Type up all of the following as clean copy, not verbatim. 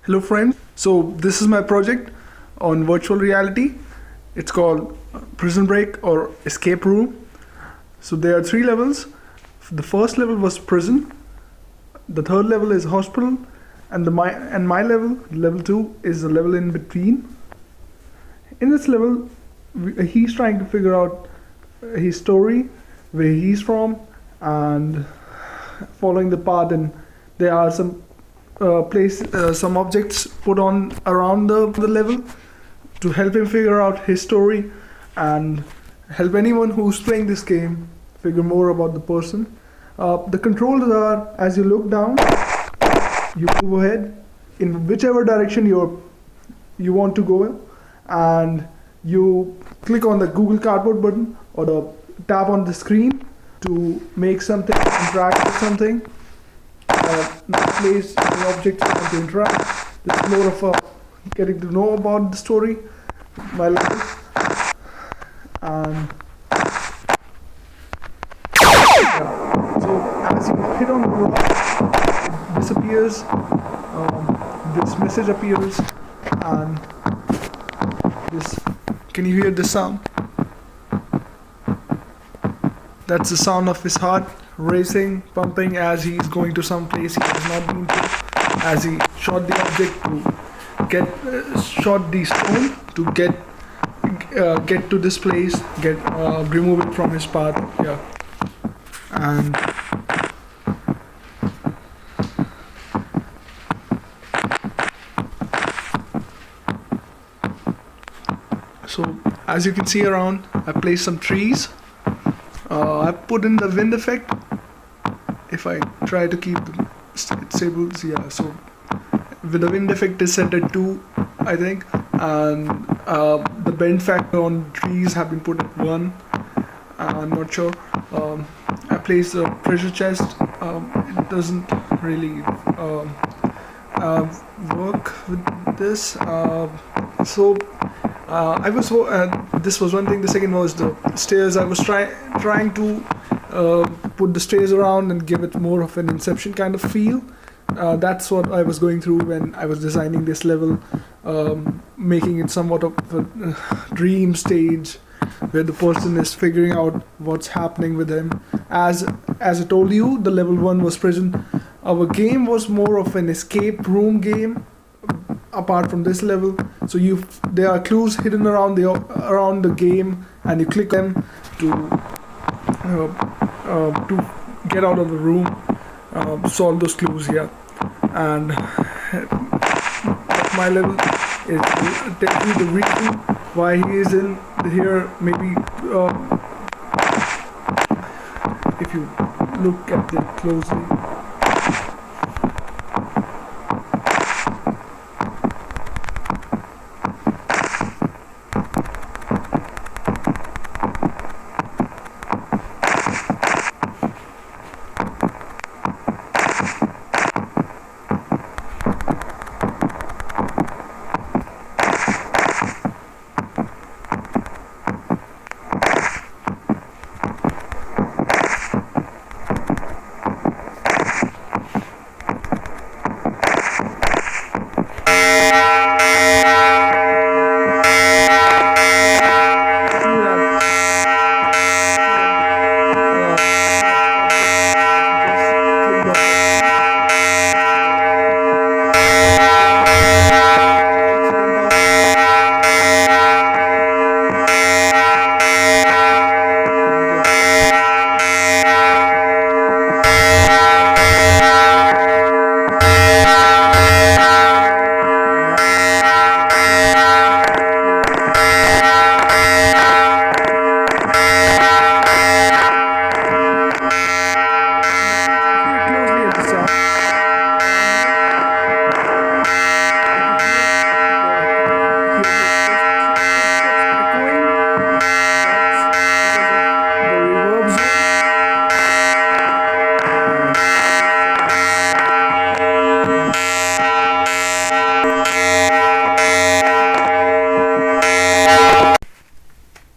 Hello friends, so this is my project on virtual reality. It's called Prison Break or Escape Room. So there are three levels. The first level was prison, the third level is hospital, and my level, level 2, is the level in between. In this level, he's trying to figure out his story, where he's from, and following the path. And there are some objects put on around the level to help him figure out his story and help anyone who's playing this game figure more about the person. The controls are, as you look down, you move ahead in whichever direction you want to go, and you click on the Google Cardboard button or the tab on the screen to make something, interact with something, place the objects you want to interact. It's more of a getting to know about the story, my level, and yeah. So as you hit on the rock, it disappears. This message appears, and this. Can you hear this sound? That's the sound of his heart racing, pumping as he's going to some place he has not been to. As he shot the object to shot the stone to get to this place, remove it from his path. Yeah, and so as you can see around, I placed some trees. I put in the wind effect. If I try to keep the stables, yeah. So with the wind effect is set at 2, I think, and the bend factor on trees have been put at 1. I'm not sure. I placed a treasure chest. It doesn't really work with this. This was one thing. The second was the stairs. I was trying to put the stairs around and give it more of an Inception kind of feel. That's what I was going through when I was designing this level, making it somewhat of a dream stage where the person is figuring out what's happening with him. As I told you, the level 1 was prison. Our game was more of an escape room game. Apart from this level, so there are clues hidden around the game, and you click them to get out of the room, solve those clues here. And my level is to tell you the reason why he is in here. Maybe if you look at it closely.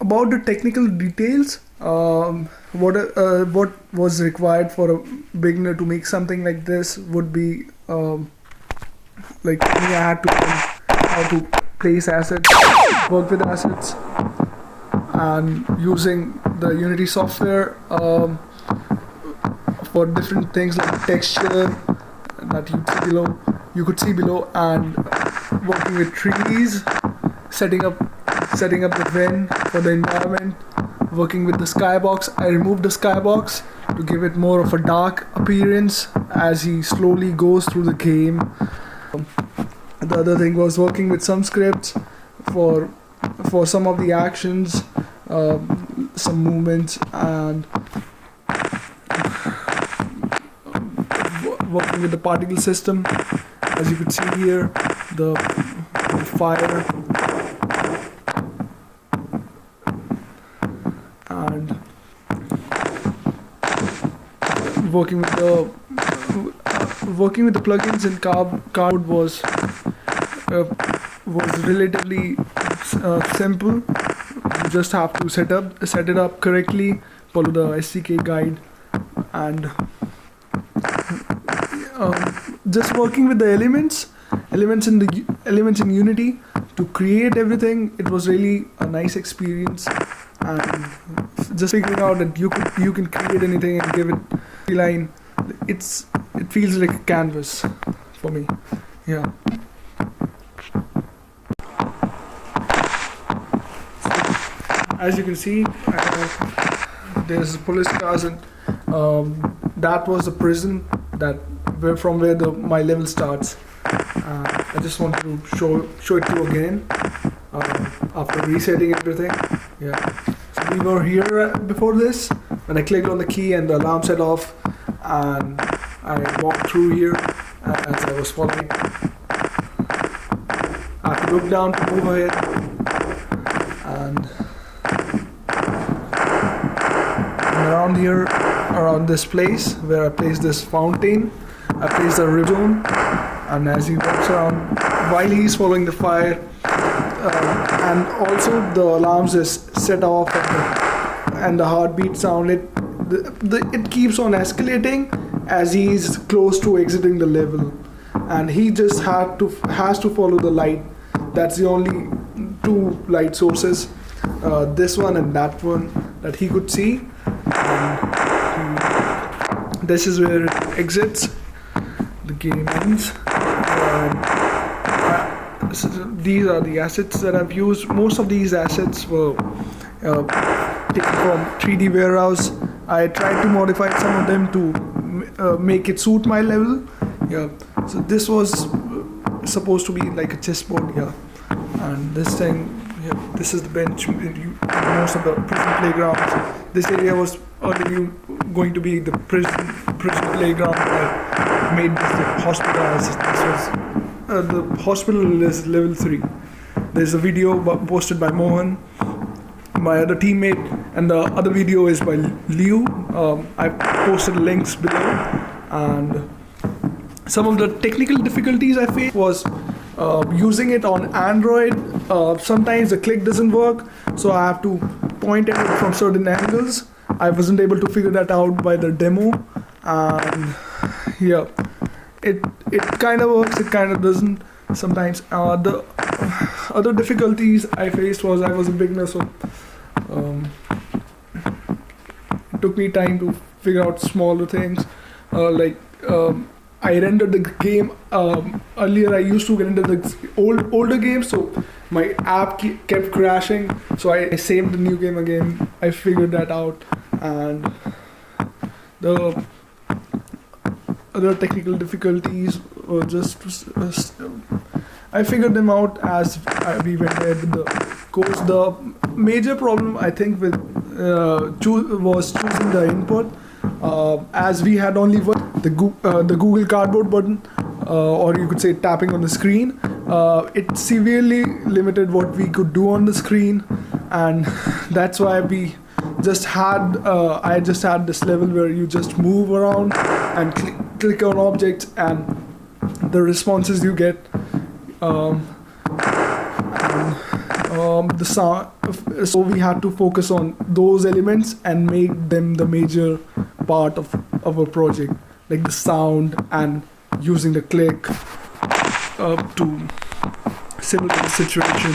About the technical details, what was required for a beginner to make something like this would be like me, I had to learn how to place assets, work with assets, and using the Unity software for different things like texture that you could see below, and working with trees, setting up the ven for the environment, working with the skybox. I removed the skybox to give it more of a dark appearance as he slowly goes through the game. The other thing was working with some scripts for some of the actions, some movements, and working with the particle system. As you could see here, the fire, and working with the plugins in Card was relatively simple. You just have to set it up correctly, follow the SDK guide, and just working with the elements in Unity to create everything. It was really a nice experience, and just figuring out that you can create anything and give it a line. It feels like a canvas for me. Yeah. As you can see, there's police cars, and that was the prison from where my level starts. I just want to show it to you again after resetting everything. Yeah. So we were here before this, and I clicked on the key and the alarm set off, and I walked through here as I was following. I have to look down to move ahead, and around here, around this place where I placed this fountain, I placed a river zone, and as he walks around while he's following the fire, and also the alarms is set off, and the heartbeat sound, it keeps on escalating as he's close to exiting the level, and he just has to follow the light. That's the only two light sources, this one and that one, that he could see. This is where it exits. The game ends. These are the assets that I've used. Most of these assets were taken from 3D Warehouse. I tried to modify some of them to make it suit my level. Yeah. So this was supposed to be like a chessboard. Yeah. And this thing. Yeah, this is the bench in most of the prison playgrounds. This area was earlier going to be the prison playground. I made this the hospital. The hospital is level 3. There's a video posted by Mohan, my other teammate, and the other video is by Liu. I posted links below, and some of the technical difficulties I faced was using it on Android. Sometimes the click doesn't work, so I have to point at it from certain angles. I wasn't able to figure that out by the demo, and yeah, it kind of works, it kind of doesn't sometimes. The other difficulties I faced was I was a beginner, so it took me time to figure out smaller things, I rendered the game. Earlier I used to render the older games, so my app kept crashing, so I saved the new game again. I figured that out, and the other technical difficulties were just I figured them out as we went ahead with the course. The major problem I think was choosing the input, as we had only the Google Cardboard button, or you could say tapping on the screen. It severely limited what we could do on the screen, and that's why I just had this level where you just move around and click on objects, and the responses you get, the sound. So we had to focus on those elements and make them the major part of our project, like the sound and using the click. to simulate a situation